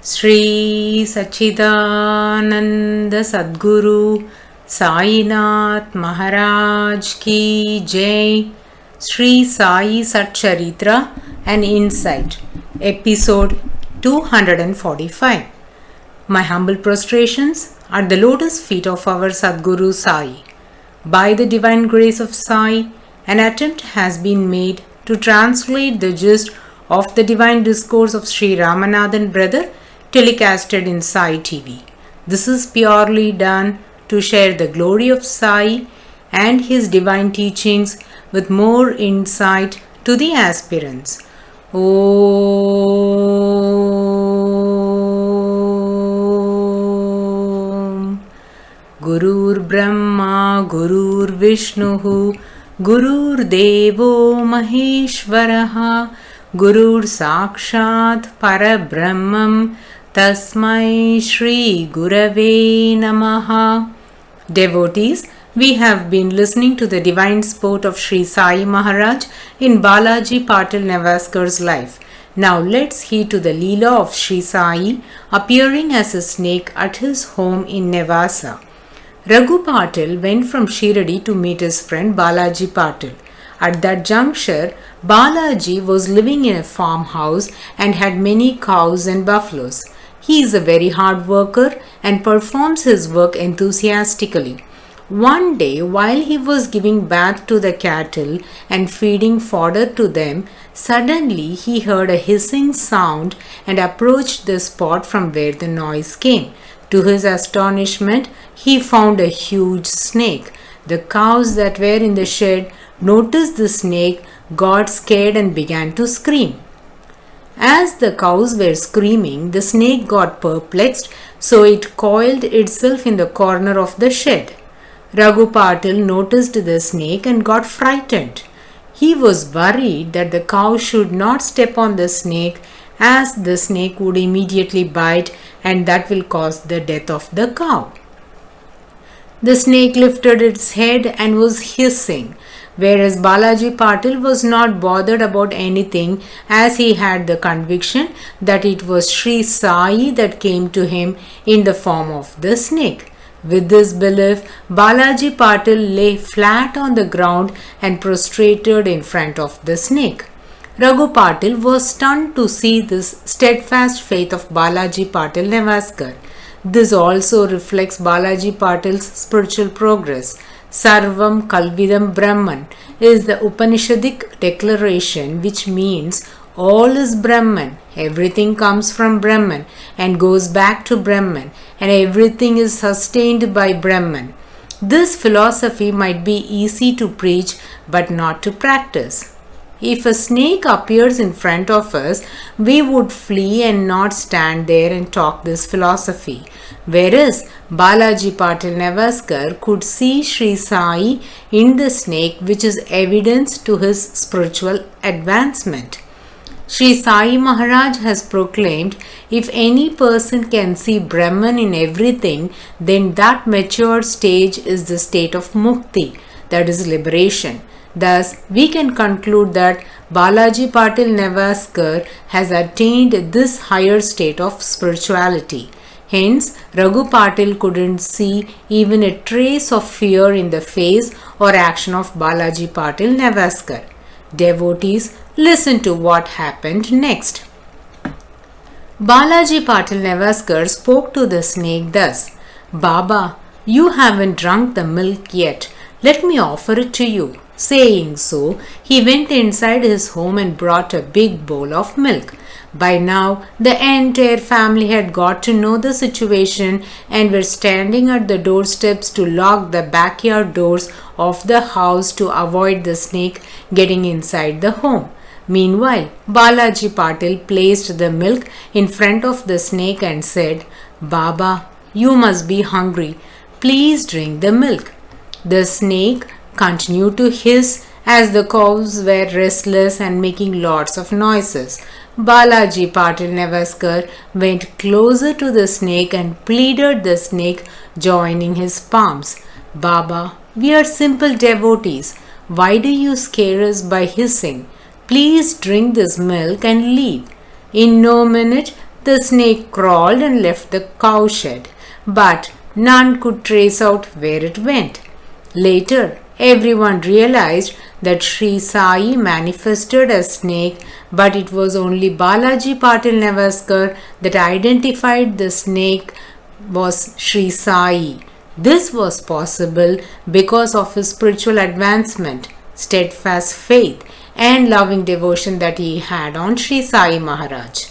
Sri Sachidananda Sadguru Sainath Maharaj Ki Jai. Sri Sai SATCHARITRA, an Insight, Episode 245. My humble prostrations at the lotus feet of our Sadguru Sai. By the divine grace of Sai, an attempt has been made to translate the gist of the divine discourse of Sri Ramanathan brother telecasted in Sai TV. This is purely done to share the glory of Sai and his divine teachings with more insight to the aspirants. Om Gurur Brahma Gurur Vishnuhu Gurur Devo Maheshwaraha Gurur Sakshat Parabrahmam Tasmai Shri Gurave Namaha. Devotees, we have been listening to the divine sport of Sri Sai Maharaj in Balaji Patil Nevaskar's life. Now let's heed to the Leela of Sri Sai appearing as a snake at his home in Nevasa. Raghu Patil went from Shiradi to meet his friend Balaji Patil. At that juncture, Balaji was living in a farmhouse and had many cows and buffaloes. He is a very hard worker and performs his work enthusiastically. One day, while he was giving bath to the cattle and feeding fodder to them, suddenly he heard a hissing sound and approached the spot from where the noise came. To his astonishment, he found a huge snake. The cows that were in the shed noticed the snake, got scared and began to scream. As the cows were screaming, the snake got perplexed, so it coiled itself in the corner of the shed. Raghu Patil noticed the snake and got frightened. He was worried that the cow should not step on the snake, as the snake would immediately bite and that will cause the death of the cow. The snake lifted its head and was hissing, whereas Balaji Patil was not bothered about anything, as he had the conviction that it was Sri Sai that came to him in the form of the snake. With this belief, Balaji Patil lay flat on the ground and prostrated in front of the snake. Raghu Patil was stunned to see this steadfast faith of Balaji Patil Nevaskar. This also reflects Balaji Patil's spiritual progress. Sarvam Kalvidam Brahman is the Upanishadic declaration, which means all is Brahman, everything comes from Brahman and goes back to Brahman, and everything is sustained by Brahman. This philosophy might be easy to preach but not to practice. If a snake appears in front of us, we would flee and not stand there and talk this philosophy. Whereas Balaji Patil Nevaskar could see Sri Sai in the snake, which is evidence to his spiritual advancement. Sri Sai Maharaj has proclaimed, if any person can see Brahman in everything, then that mature stage is the state of mukti, that is liberation. Thus, we can conclude that Balaji Patil Nevaskar has attained this higher state of spirituality. Hence, Raghu Patil couldn't see even a trace of fear in the face or action of Balaji Patil Nevaskar. Devotees, listen to what happened next. Balaji Patil Nevaskar spoke to the snake thus, Baba, you haven't drunk the milk yet. Let me offer it to you. Saying so, he went inside his home and brought a big bowl of milk. By now, the entire family had got to know the situation and were standing at the doorsteps to lock the backyard doors of the house to avoid the snake getting inside the home. Meanwhile, Balaji Patil placed the milk in front of the snake and said, Baba, you must be hungry. Please drink the milk. The snake continued to hiss as the cows were restless and making lots of noises. Balaji Patil Nevaskar went closer to the snake and pleaded the snake, joining his palms. Baba, we are simple devotees. Why do you scare us by hissing? Please drink this milk and leave. In no minute, the snake crawled and left the cowshed, but none could trace out where it went. Later, everyone realized that Sri Sai manifested a snake, but it was only Balaji Patil Nevaskar that identified the snake was Sri Sai. This was possible because of his spiritual advancement, steadfast faith, and loving devotion that he had on Sri Sai Maharaj.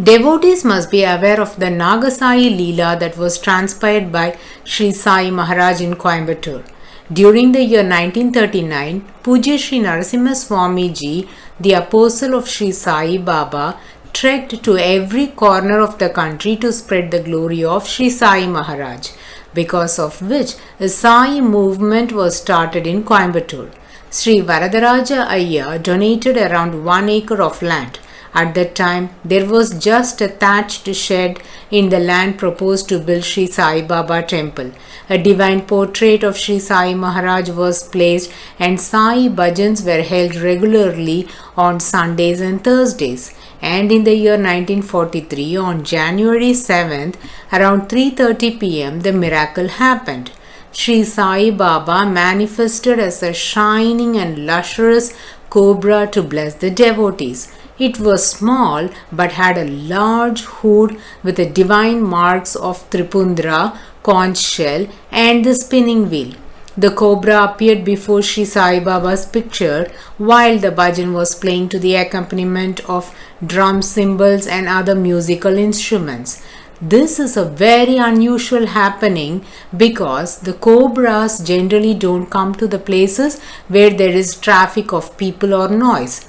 Devotees must be aware of the Nagasai Leela that was transpired by Sri Sai Maharaj in Coimbatore. During the year 1939, Pujya Sri Narasimha Swamiji, the apostle of Sri Sai Baba, trekked to every corner of the country to spread the glory of Sri Sai Maharaj, because of which a Sai movement was started in Coimbatore. Sri Varadaraja Ayya donated around 1 acre of land. At that time, there was just a thatched shed in the land proposed to build Sri Sai Baba temple. A divine portrait of Sri Sai Maharaj was placed and Sai bhajans were held regularly on Sundays and Thursdays. And in the year 1943, on January 7th, around 3:30 p.m., the miracle happened. Sri Sai Baba manifested as a shining and lustrous cobra to bless the devotees. It was small but had a large hood with the divine marks of Tripundra, conch shell, and the spinning wheel. The cobra appeared before Sri Sai Baba's picture while the bhajan was playing to the accompaniment of drum cymbals and other musical instruments. This is a very unusual happening because the cobras generally don't come to the places where there is traffic of people or noise.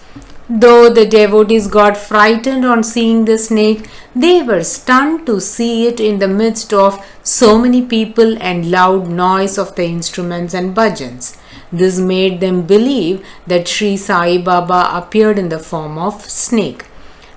Though the devotees got frightened on seeing the snake, they were stunned to see it in the midst of so many people and loud noise of the instruments and bhajans. This made them believe that Sri Sai Baba appeared in the form of snake.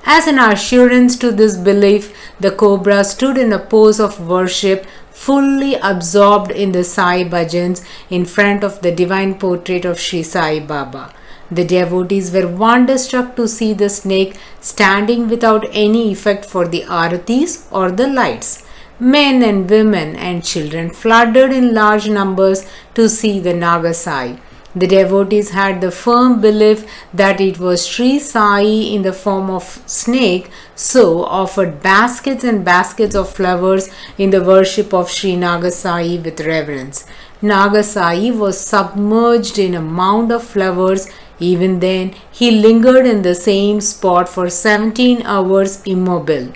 As an assurance to this belief, the cobra stood in a pose of worship, fully absorbed in the Sai bhajans in front of the divine portrait of Sri Sai Baba. The devotees were wonderstruck to see the snake standing without any effect for the aratis or the lights. Men and women and children flooded in large numbers to see the Nagasai. The devotees had the firm belief that it was Sri Sai in the form of snake, so offered baskets and baskets of flowers in the worship of Sri Nagasai with reverence. Nagasai was submerged in a mound of flowers. Even then, he lingered in the same spot for 17 hours immobile.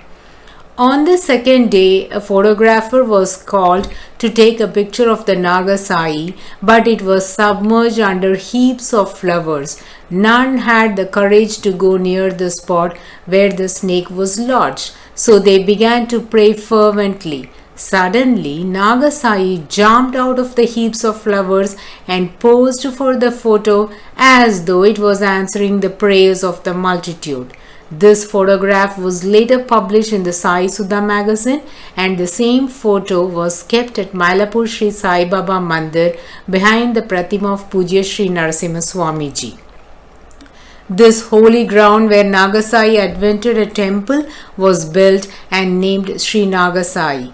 On the second day, a photographer was called to take a picture of the Nagasai, but it was submerged under heaps of flowers. None had the courage to go near the spot where the snake was lodged, so they began to pray fervently. Suddenly, Nagasai jumped out of the heaps of flowers and posed for the photo as though it was answering the prayers of the multitude. This photograph was later published in the Sai Sudha magazine, and the same photo was kept at Mylapore Sri Sai Baba Mandir behind the Pratima of Pujya Sri Narasimha Swamiji. This holy ground where Nagasai invented a temple was built and named Sri Nagasai.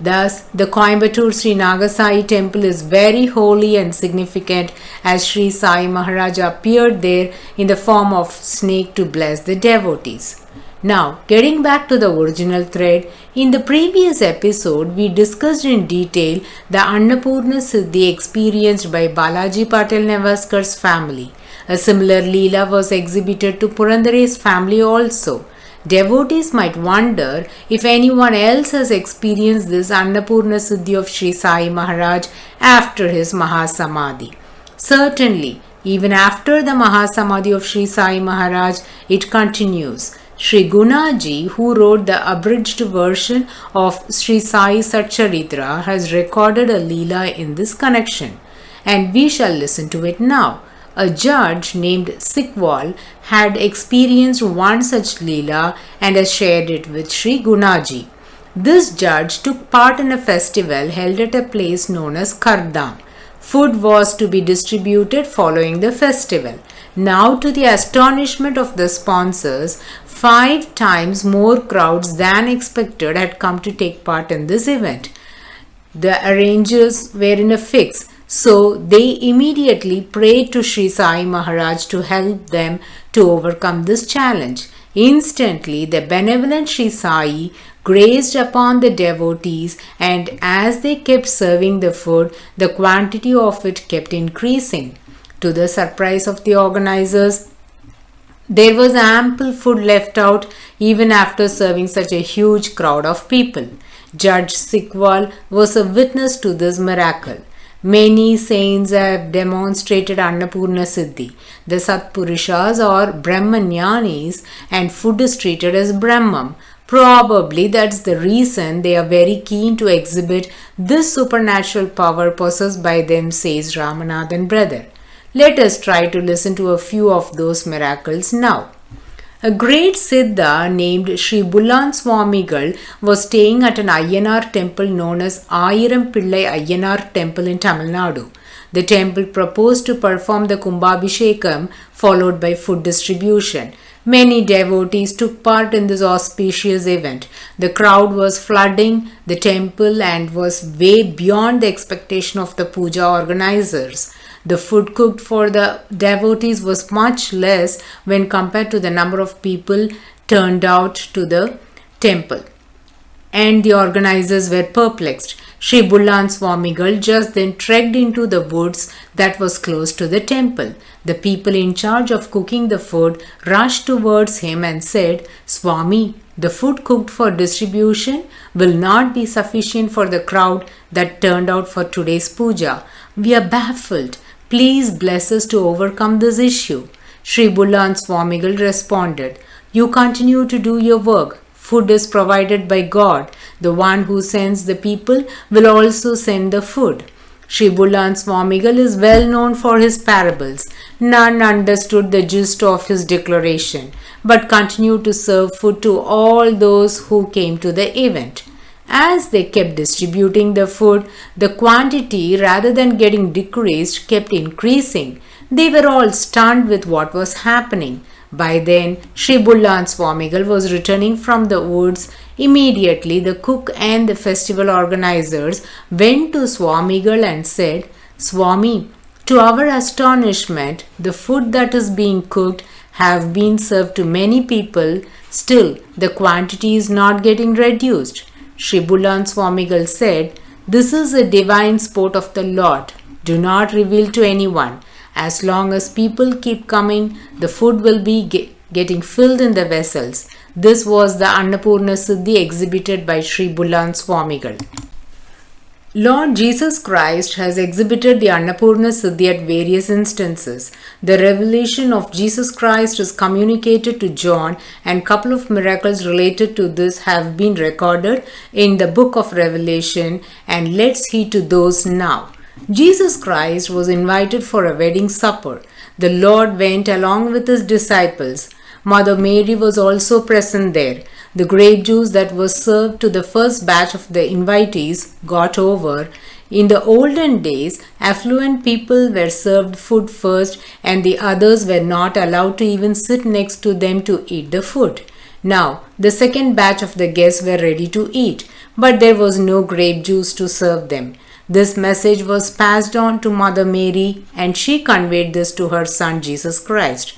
Thus, the Coimbatore Sri Nagasai temple is very holy and significant, as Sri Sai Maharaj appeared there in the form of snake to bless the devotees. Now, getting back to the original thread, in the previous episode, we discussed in detail the Annapurna Siddhi experienced by Balaji Patil Nevaskar's family. A similar Leela was exhibited to Purandare's family also. Devotees might wonder if anyone else has experienced this Annapurna Siddhi of Sri Sai Maharaj after his Mahasamadhi. Certainly, even after the Mahasamadhi of Sri Sai Maharaj, it continues. Sri Gunaji, who wrote the abridged version of Sri Sai SATCHARITRA, has recorded a Leela in this connection, and we shall listen to it now. A judge named Sikwal had experienced one such Leela and has shared it with Sri Gunaji. This judge took part in a festival held at a place known as Kardam. Food was to be distributed following the festival. Now, to the astonishment of the sponsors, 5 times more crowds than expected had come to take part in this event. The arrangers were in a fix, so they immediately prayed to Sri Sai Maharaj to help them to overcome this challenge. Instantly, the benevolent Sri Sai grazed upon the devotees, and as they kept serving the food, the quantity of it kept increasing. To the surprise of the organizers, there was ample food left out even after serving such a huge crowd of people. Judge Sikwal was a witness to this miracle. Many saints have demonstrated Annapurna Siddhi. The Satpurishas or Brahmanyanis, and food is treated as Brahmam. Probably that's the reason they are very keen to exhibit this supernatural power possessed by them, says Ramanathan brother. Let us try to listen to a few of those miracles now. A great Siddha named Sri Bullan Swamigal was staying at an Ayyanar temple known as Ayiram Pillai Ayyanar temple in Tamil Nadu. The temple proposed to perform the Kumbhabhishekam followed by food distribution. Many devotees took part in this auspicious event. The crowd was flooding the temple and was way beyond the expectation of the puja organizers. The food cooked for the devotees was much less when compared to the number of people turned out to the temple, and the organizers were perplexed. Sri Bullan Swamigal just then trekked into the woods that was close to the temple. The people in charge of cooking the food rushed towards him and said, "Swami, the food cooked for distribution will not be sufficient for the crowd that turned out for today's puja. We are baffled. Please bless us to overcome this issue." Sri Bullan Swamigal responded, "You continue to do your work. Food is provided by God. The one who sends the people will also send the food." Sri Bullan Swamigal is well known for his parables. None understood the gist of his declaration, but continued to serve food to all those who came to the event. As they kept distributing the food, the quantity, rather than getting decreased, kept increasing. They were all stunned with what was happening. By then, Sri Bullan Swamigal was returning from the woods. Immediately, the cook and the festival organizers went to Swamigal and said, "Swami, to our astonishment, the food that is being cooked have been served to many people. Still, the quantity is not getting reduced." Sri Bullan Swamigal said, "This is a divine sport of the Lord. Do not reveal to anyone. As long as people keep coming, the food will be getting filled in the vessels." This was the Annapurna Siddhi exhibited by Sri Bullan Swamigal. Lord Jesus Christ has exhibited the Annapurna Siddhi at various instances. The revelation of Jesus Christ is communicated to John, and couple of miracles related to this have been recorded in the book of Revelation, and let's heed to those now. Jesus Christ was invited for a wedding supper. The Lord went along with his disciples. Mother Mary was also present there. The grape juice that was served to the first batch of the invitees got over. In the olden days, affluent people were served food first, and the others were not allowed to even sit next to them to eat the food. Now, the second batch of the guests were ready to eat, but there was no grape juice to serve them. This message was passed on to Mother Mary, and she conveyed this to her son Jesus Christ.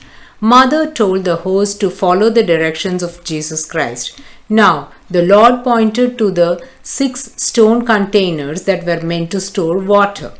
Mother told the host to follow the directions of Jesus Christ. Now, the Lord pointed to the 6 stone containers that were meant to store water.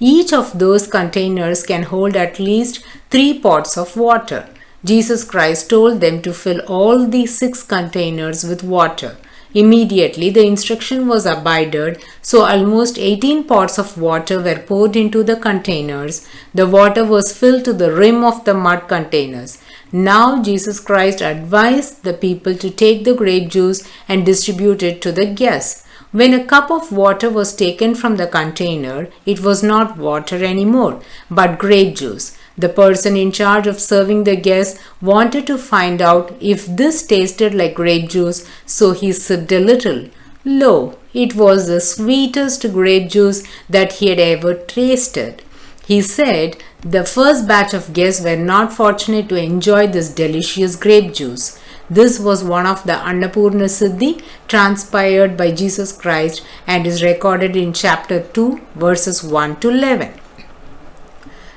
Each of those containers can hold at least 3 pots of water. Jesus Christ told them to fill all these 6 containers with water. Immediately, the instruction was abided, so almost 18 pots of water were poured into the containers. The water was filled to the rim of the mud containers. Now, Jesus Christ advised the people to take the grape juice and distribute it to the guests. When a cup of water was taken from the container, it was not water anymore, but grape juice. The person in charge of serving the guests wanted to find out if this tasted like grape juice, so he sipped a little. Lo, it was the sweetest grape juice that he had ever tasted. He said the first batch of guests were not fortunate to enjoy this delicious grape juice. This was one of the Annapurna Siddhi transpired by Jesus Christ and is recorded in chapter 2 verses 1 to 11.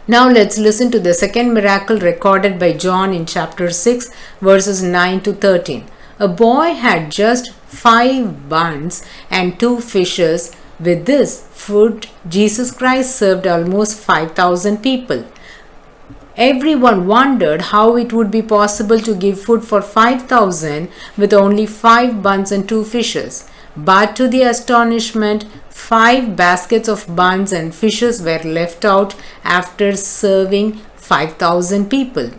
Now let's listen to the second miracle recorded by John in chapter 6 verses 9 to 13. A boy had just 5 buns and 2 fishes. With this food, Jesus Christ served almost 5,000 people. Everyone wondered how it would be possible to give food for 5,000 with only 5 buns and 2 fishes. But to the astonishment, 5 baskets of buns and fishes were left out after serving 5,000 people.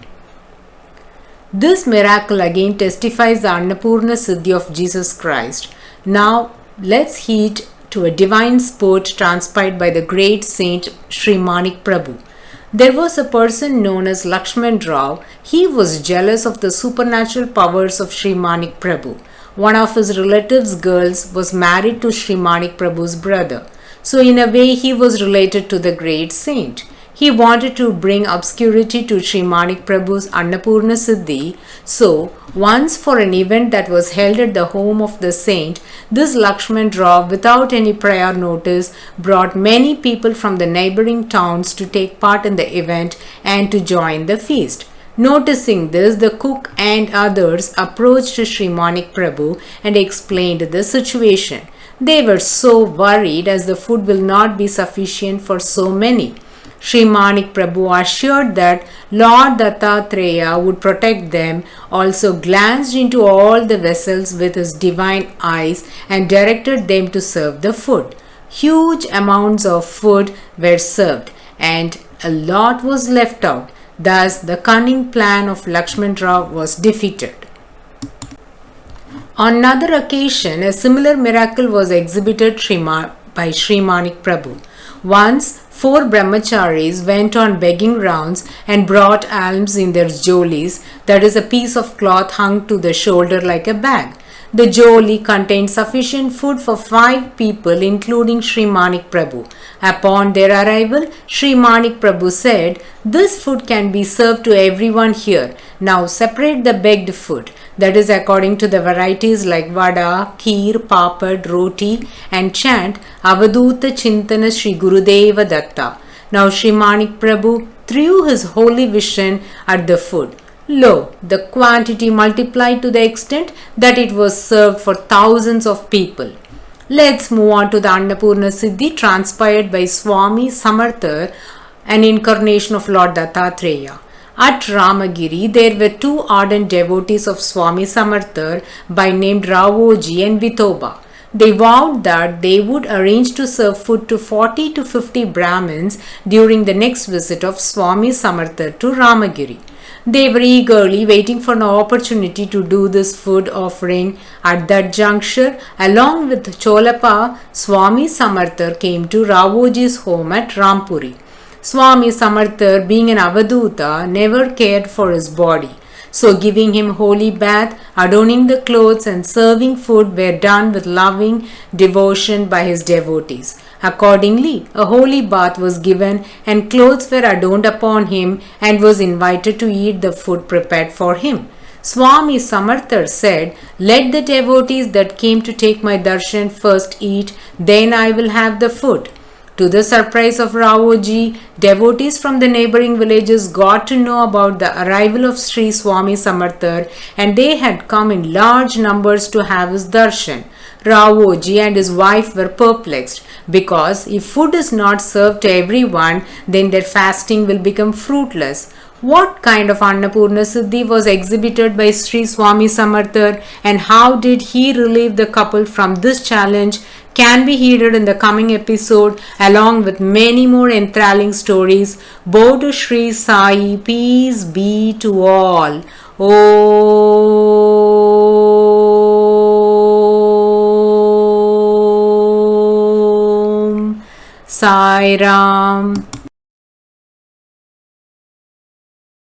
This miracle again testifies the Annapurna Siddhi of Jesus Christ. Now let's heed to a divine sport transpired by the great saint Sri Manik Prabhu. There was a person known as Lakshman Rao. He was jealous of the supernatural powers of Sri Manik Prabhu. One of his relatives' girls was married to Sri Manik Prabhu's brother. So in a way he was related to the great saint. He wanted to bring obscurity to Sri Manik Prabhu's Annapurna Siddhi. So, once for an event that was held at the home of the saint, this Lakshman Rao, without any prior notice, brought many people from the neighboring towns to take part in the event and to join the feast. Noticing this, the cook and others approached Sri Manik Prabhu and explained the situation. They were so worried as the food will not be sufficient for so many. Sri Manik Prabhu assured that Lord Dattatreya would protect them, also glanced into all the vessels with his divine eyes and directed them to serve the food. Huge amounts of food were served and a lot was left out. Thus, the cunning plan of Lakshman Rao was defeated. On another occasion, a similar miracle was exhibited by Sri Manik Prabhu. Once, 4 brahmacharis went on begging rounds and brought alms in their jolis, that is a piece of cloth hung to the shoulder like a bag. The joli contained sufficient food for 5 people, including Sri Manik Prabhu. Upon their arrival, Sri Manik Prabhu said, "This food can be served to everyone here. Now separate the begged food." That is according to the varieties like vada, kheer, papad, roti, and chant Avaduta Chintana Sri Gurudeva Datta. Now Sri Manik Prabhu threw his holy vision at the food. Lo, the quantity multiplied to the extent that it was served for thousands of people. Let's move on to the Annapurna Siddhi transpired by Swami Samartha, an incarnation of Lord Dattatreya. At Ramagiri, there were 2 ardent devotees of Swami Samartha by name Ravoji and Vithoba. They vowed that they would arrange to serve food to 40 to 50 Brahmins during the next visit of Swami Samartha to Ramagiri. They were eagerly waiting for an opportunity to do this food offering. At that juncture, along with Cholapa, Swami Samartha came to Ravoji's home at Rampuri. Swami Samartha, being an Avaduta, never cared for his body. So giving him holy bath, adorning the clothes and serving food were done with loving devotion by his devotees. Accordingly, a holy bath was given and clothes were adorned upon him and was invited to eat the food prepared for him. Swami Samartha said, "Let the devotees that came to take my darshan first eat, then I will have the food." To the surprise of Ravoji, devotees from the neighboring villages got to know about the arrival of Sri Swami Samartha and they had come in large numbers to have his darshan. Ravoji and his wife were perplexed because if food is not served to everyone, then their fasting will become fruitless. What kind of Annapurna Siddhi was exhibited by Sri Swami Samartha and how did he relieve the couple from this challenge can be heeded in the coming episode along with many more enthralling stories. Bow to Sri Sai, peace be to all. Om Sai Ram.